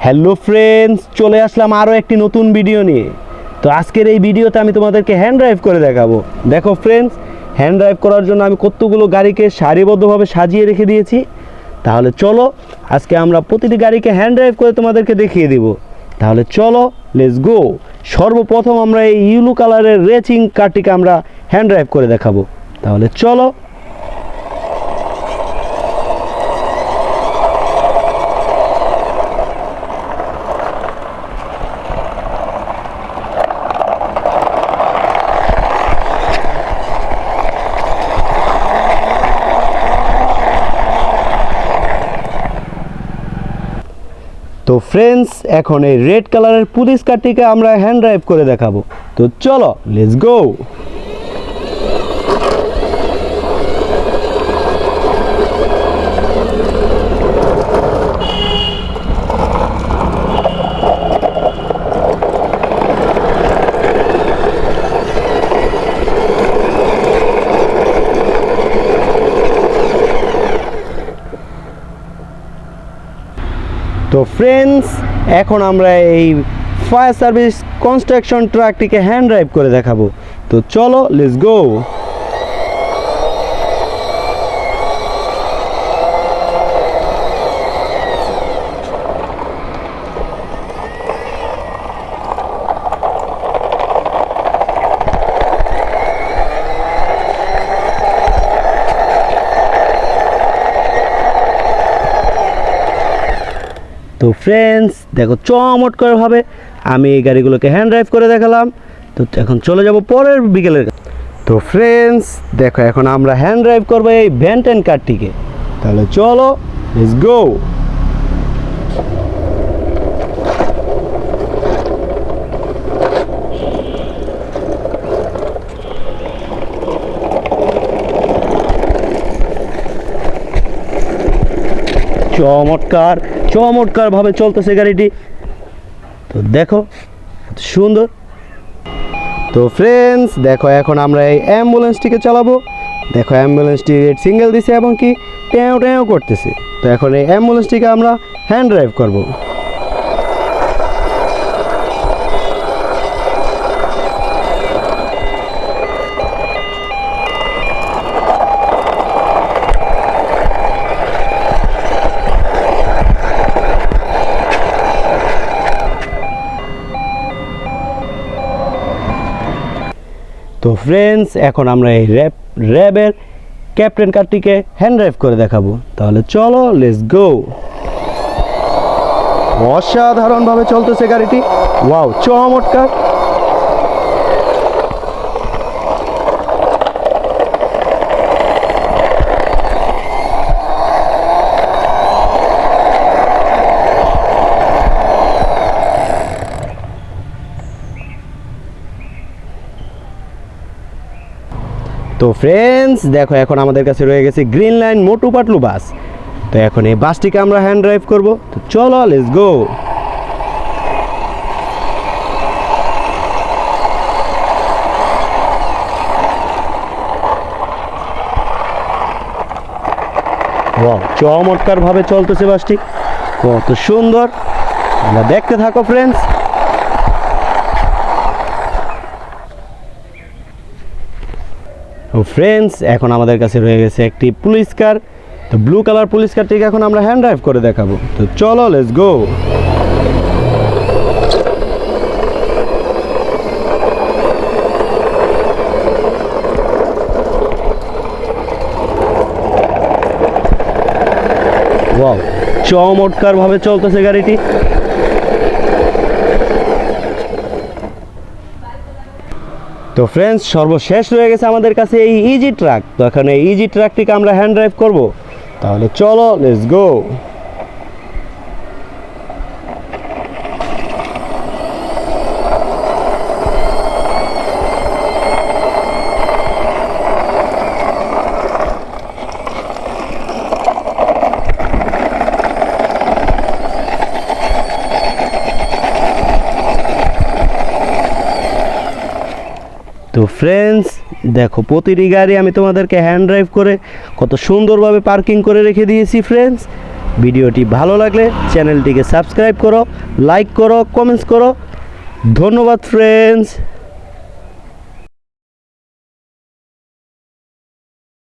Hello friends, চলে আসলাম আরও একটি নতুন ভিডিও নিয়ে। তো আজকের এই ভিডিওতে আমি তোমাদেরকে হ্যান্ড ড্রাইভ করে দেখাবো। দেখো ফ্রেন্ডস, হ্যান্ড ড্রাইভ করার জন্য আমি কতগুলো গাড়িকে সারিবদ্ধভাবে সাজিয়ে রেখে দিয়েছি। তাহলে চলো আজকে আমরা প্রতিটি গাড়িকে হ্যান্ড ড্রাইভ করে তোমাদেরকে দেখিয়ে দিব। তাহলে চলো, লেটস গো। সর্বপ্রথম আমরা এই ইউলো কালারের রেসিং কারটিকে আমরা হ্যান্ড ড্রাইভ করে দেখাবো। তাহলে চলো। তো ফ্রেন্ডস, এখন এই রেড কালারের পুলিশ কারটিকে আমরা হ্যান্ড ড্রাইভ করে দেখাবো। তো চলো, লেটস গো। তো ফ্রেন্ডস, এখন আমরা এই ফায়ার সার্ভিস কনস্ট্রাকশন ট্রাকটিকে হ্যান্ড ড্রাইভ করে দেখাবো। তো চলো, লেটস গো। তো ফ্রেন্ডস দেখো, চমৎকারভাবে আমি এই গাড়িগুলোকে হ্যান্ড ড্রাইভ করে দেখালাম। তো এখন চলে যাব পরের বিকেলের। তো ফ্রেন্ডস দেখো, এখন আমরা হ্যান্ড ড্রাইভ করবো এই ভ্যানটেন কারটিকে। তাহলে চলো, লেটস গো। চমৎকারভাবে চলতেছে গাড়িটি। তো দেখো সুন্দর। তো ফ্রেন্ডস দেখো, এখন আমরা এই অ্যাম্বুলেন্সটিকে চালাবো। দেখো অ্যাম্বুলেন্সটি সিঙ্গেল দিছে এবং কি ট্যাও ট্যাও করতেছে। তো এখন এই অ্যাম্বুলেন্সটিকে আমরা হ্যান্ড ড্রাইভ করবো। তো ফ্রেন্ডস, এখন আমরা এই র্যাবের ক্যাপ্টেন কারটিকে হ্যান্ড ড্রাইভ করে দেখাবো। তাহলে চলো, লেটস গো। অসাধারণভাবে চলতেছে গাড়িটি। ওয়াও, চমৎকার। তো ফ্রেন্ডস দেখো, এখন আমাদের কাছে রয়ে গেছে গ্রিন লাইন মোটু পাতলু বাস। তো এখন এই বাসটিকে আমরা হ্যান্ড ড্রাইভ করব। তো চলো, লেটস গো। ওয়াও, চমৎকারভাবে চলতেছে বাসটি। কত সুন্দর, আমরা দেখতে থাকো ফ্রেন্ডস। ও ফ্রেন্ডস, এখন আমাদের কাছে রয়ে গেছে একটি পুলিশ কার। তো ব্লু কালার পুলিশ কারটিকে এখন আমরা হ্যান্ড ড্রাইভ করে দেখাবো। তো চলো, লেটস গো। ওয়াও, চমৎকারভাবে চলতেছে গাড়িটি। তো ফ্রেন্ডস, সর্বশেষ রয়ে গেছে আমাদের কাছে এই ইজি ট্রাক। তো এখন এই ইজি ট্রাকটিকে আমরা হ্যান্ড ড্রাইভ করব। তাহলে চলো, লেটস গো। তো ফ্রেন্ডস দেখো, প্রতিটি গাড়ি আমি তোমাদেরকে হ্যান্ড ড্রাইভ করে কত সুন্দরভাবে পার্কিং করে রেখে দিয়েছি ফ্রেন্ডস। ভিডিওটি ভালো লাগলে চ্যানেলটিকে সাবস্ক্রাইব করো, লাইক করো, কমেন্টস করো। ধন্যবাদ ফ্রেন্ডস।